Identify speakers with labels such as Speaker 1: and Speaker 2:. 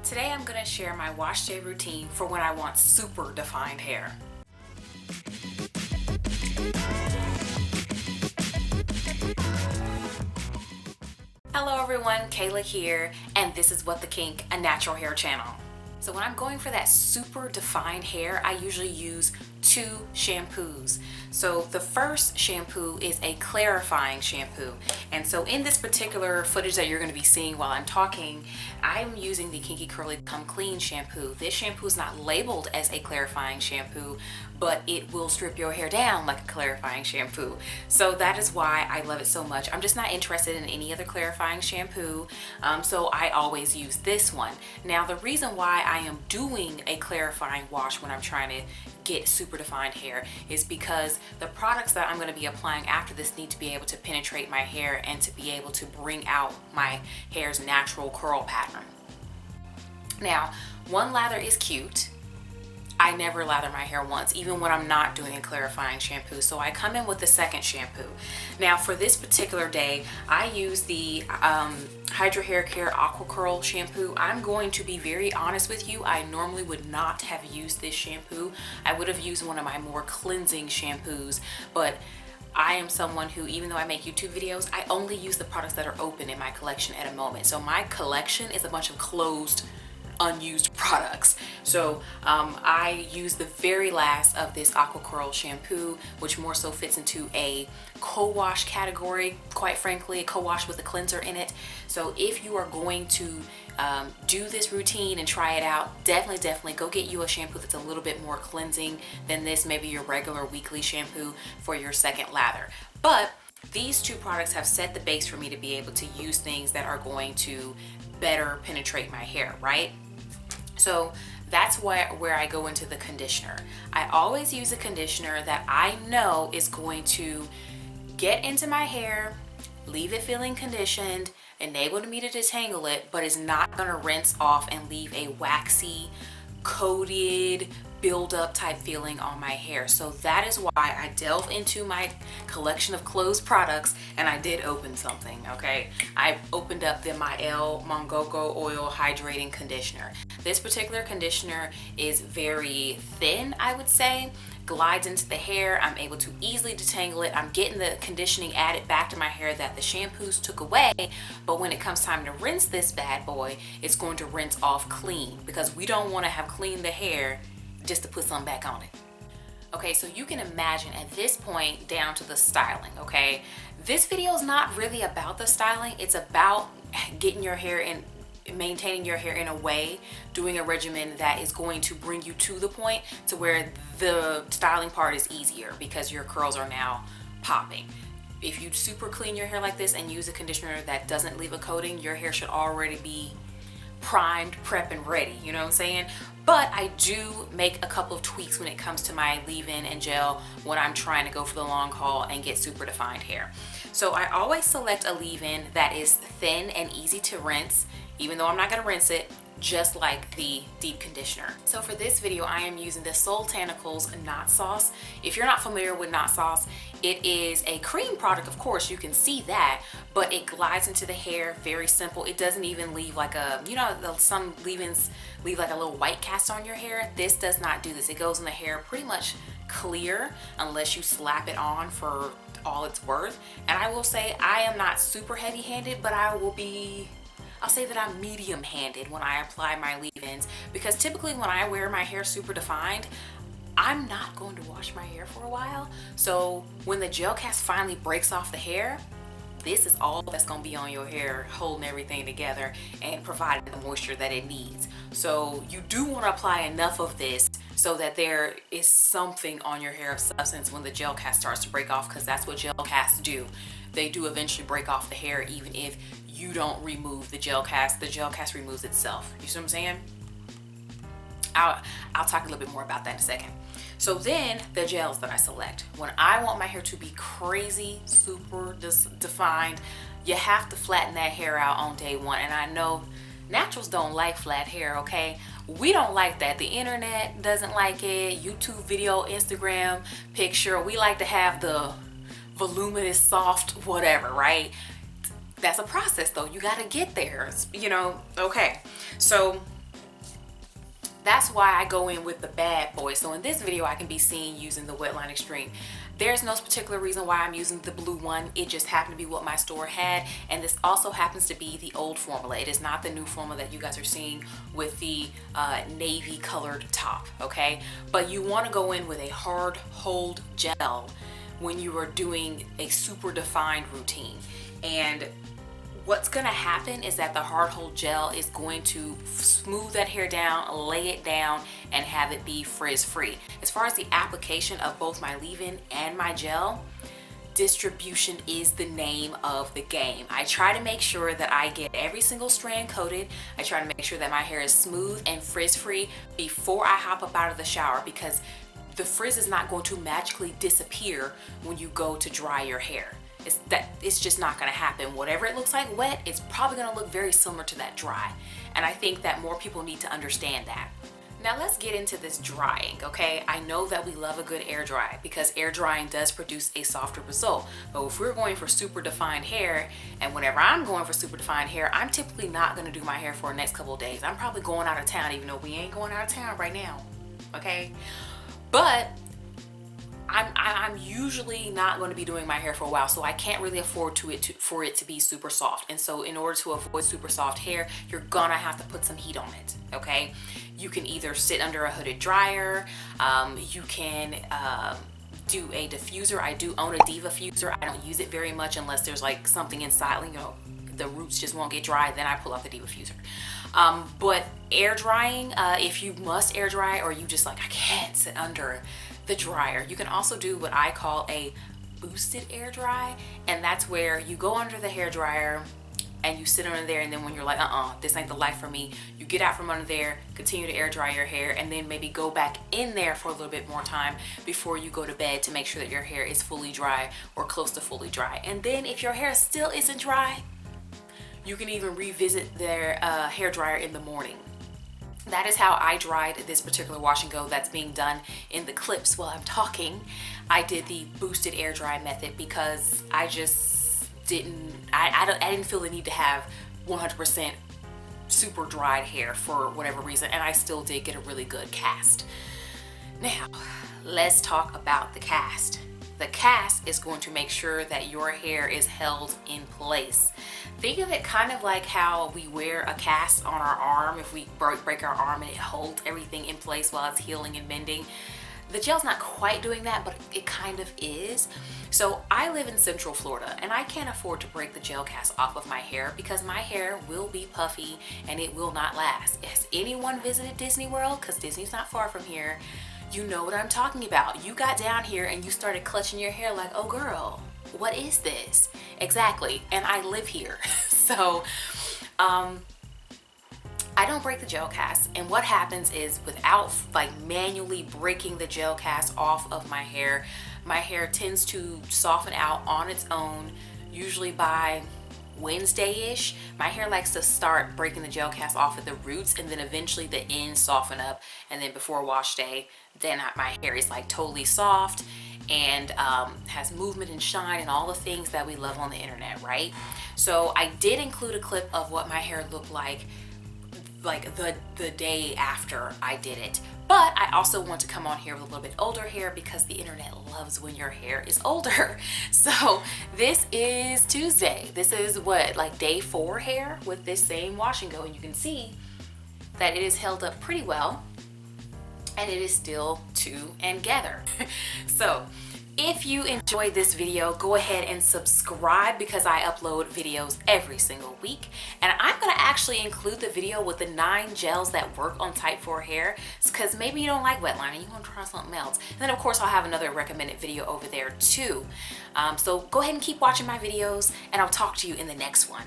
Speaker 1: Today I'm going to share my wash day routine for when I want super defined hair. Hello everyone, Kayla here, and this is What the Kink, a natural hair channel. So when I'm going for that super defined hair, I usually use two shampoos. So the first shampoo is a clarifying shampoo. And so in this particular footage that you're going to be seeing while I'm talking, I'm using the Kinky Curly Come Clean shampoo. This shampoo is not labeled as a clarifying shampoo, but it will strip your hair down like a clarifying shampoo. So that is why I love it so much. I'm just not interested in any other clarifying shampoo, so I always use this one. Now the reason why I am doing a clarifying wash when I'm trying to get super defined hair is because the products that I'm going to be applying after this need to be able to penetrate my hair and to be able to bring out my hair's natural curl pattern. Now, one lather is cute. I never lather my hair once, even when I'm not doing a clarifying shampoo. So I come in with the second shampoo. Now for this particular day, I use the Hydra Hair Care Aqua Curl shampoo. I'm going to be very honest with you. I normally would not have used this shampoo. I would have used one of my more cleansing shampoos, but I am someone who, even though I make YouTube videos, I only use the products that are open in my collection at a moment. So my collection is a bunch of closed, unused products. So I use the very last of this Aqua Curl shampoo, which more so fits into a co-wash category, quite frankly, a co-wash with a cleanser in it. So if you are going to do this routine and try it out, definitely go get you a shampoo that's a little bit more cleansing than this, maybe your regular weekly shampoo for your second lather. But these two products have set the base for me to be able to use things that are going to better penetrate my hair, right? So that's where I go into the conditioner. I always use a conditioner that I know is going to get into my hair, leave it feeling conditioned, enable me to detangle it, but is not gonna rinse off and leave a waxy, coated, build-up type feeling on my hair. So that is why I delve into my collection of closed products, and I did open something, okay? I opened up the Mael Mongoko Oil Hydrating Conditioner. This particular conditioner is very thin, I would say, glides into the hair. I'm able to easily detangle it. I'm getting the conditioning added back to my hair that the shampoos took away, but when it comes time to rinse this bad boy, it's going to rinse off clean, because we don't want to have cleaned the hair just to put something back on it. Okay, so you can imagine at this point down to the styling, okay? This video is not really about the styling. It's about getting your hair in, maintaining your hair in a way, doing a regimen that is going to bring you to the point to where the styling part is easier because your curls are now popping. If you super clean your hair like this and use a conditioner that doesn't leave a coating, your hair should already be primed, prep, and ready, you know what I'm saying? But I do make a couple of tweaks when it comes to my leave-in and gel when I'm trying to go for the long haul and get super defined hair. So I always select a leave-in that is thin and easy to rinse, even though I'm not gonna rinse it, just like the deep conditioner. So for this video, I am using the Soultanicals Knot Sauce. If you're not familiar with Knot Sauce, it is a cream product, of course, you can see that, but it glides into the hair, very simple. It doesn't even leave like a, you know, some leave-ins leave like a little white cast on your hair. This does not do this. It goes in the hair pretty much clear unless you slap it on for all it's worth. And I will say I am not super heavy-handed, but I'll say that I'm medium-handed when I apply my leave-ins, because typically when I wear my hair super defined, I'm not going to wash my hair for a while. So when the gel cast finally breaks off the hair, this is all that's going to be on your hair, holding everything together and providing the moisture that it needs. So you do want to apply enough of this so that there is something on your hair of substance when the gel cast starts to break off, because that's what gel casts do. They do eventually break off the hair even if you don't remove the gel cast. The gel cast removes itself. You see what I'm saying? I'll talk a little bit more about that in a second. So then the gels that I select. When I want my hair to be crazy, super defined, you have to flatten that hair out on day one. And I know naturals don't like flat hair, okay? We don't like that. The internet doesn't like it. YouTube video, Instagram picture. We like to have the voluminous, soft, whatever, right? That's a process though. You gotta get there, you know? Okay, so That's why I go in with the bad boy. So in this video, I can be seen using the Wetline Extreme. There's no particular reason why I'm using the blue one. It just happened to be what my store had. And this also happens to be the old formula. It is not the new formula that you guys are seeing with the navy colored top, okay? But you want to go in with a hard hold gel when you are doing a super defined routine. And what's going to happen is that the hard hold gel is going to smooth that hair down, lay it down, and have it be frizz free. As far as the application of both my leave-in and my gel, distribution is the name of the game. I try to make sure that I get every single strand coated. I try to make sure that my hair is smooth and frizz free before I hop up out of the shower, because the frizz is not going to magically disappear when you go to dry your hair. It's just not going to happen. Whatever it looks like wet, it's probably going to look very similar to that dry. And I think that more people need to understand that. Now let's get into this drying, okay? I know that we love a good air dry because air drying does produce a softer result. But if we're going for super defined hair, and whenever I'm going for super defined hair, I'm typically not going to do my hair for the next couple of days. I'm probably going out of town, even though we ain't going out of town right now, okay? But I'm usually not going to be doing my hair for a while, so I can't really afford for it to be super soft. And so in order to avoid super soft hair, you're gonna have to put some heat on it, okay? You can either sit under a hooded dryer, you can do a diffuser. I do own a Diva diffuser. I don't use it very much unless there's like something inside, you know, the roots just won't get dry, then I pull out the Diva diffuser. But air drying, if you must air dry or you just like, I can't sit under the dryer, you can also do what I call a boosted air dry, and that's where you go under the hair dryer and you sit under there, and then when you're like, this ain't the life for me, you get out from under there, continue to air dry your hair, and then maybe go back in there for a little bit more time before you go to bed to make sure that your hair is fully dry or close to fully dry. And then if your hair still isn't dry, you can even revisit their hair dryer in the morning. That is how I dried this particular wash and go that's being done in the clips while I'm talking. I did the boosted air dry method because I just didn't feel the need to have 100% super dried hair for whatever reason, and I still did get a really good cast. Now, let's talk about the cast. The cast is going to make sure that your hair is held in place. Think of it kind of like how we wear a cast on our arm if we break our arm, and it holds everything in place while it's healing and mending. The gel's not quite doing that, but it kind of is. So I live in Central Florida, and I can't afford to break the gel cast off of my hair because my hair will be puffy and it will not last. Has anyone visited Disney World? Because Disney's not far from here. You know what I'm talking about. You got down here and you started clutching your hair like, oh girl, what is this? Exactly, and I live here. So I don't break the gel cast, and what happens is, without like manually breaking the gel cast off of my hair tends to soften out on its own, usually by Wednesday-ish. My hair likes to start breaking the gel cast off at the roots, and then eventually the ends soften up, and then before wash day, then my hair is like totally soft and has movement and shine and all the things that we love on the internet, right? So I did include a clip of what my hair looked like the day after I did it. But I also want to come on here with a little bit older hair because the internet loves when your hair is older. So this is Tuesday. This is what, like day 4 hair with this same wash and go, and you can see that it is held up pretty well and it is still together. So if you enjoyed this video, go ahead and subscribe because I upload videos every single week. And I'm going to actually include the video with the 9 gels that work on type 4 hair, because maybe you don't like wetline and you want to try something else. And then of course I'll have another recommended video over there too. So go ahead and keep watching my videos, and I'll talk to you in the next one.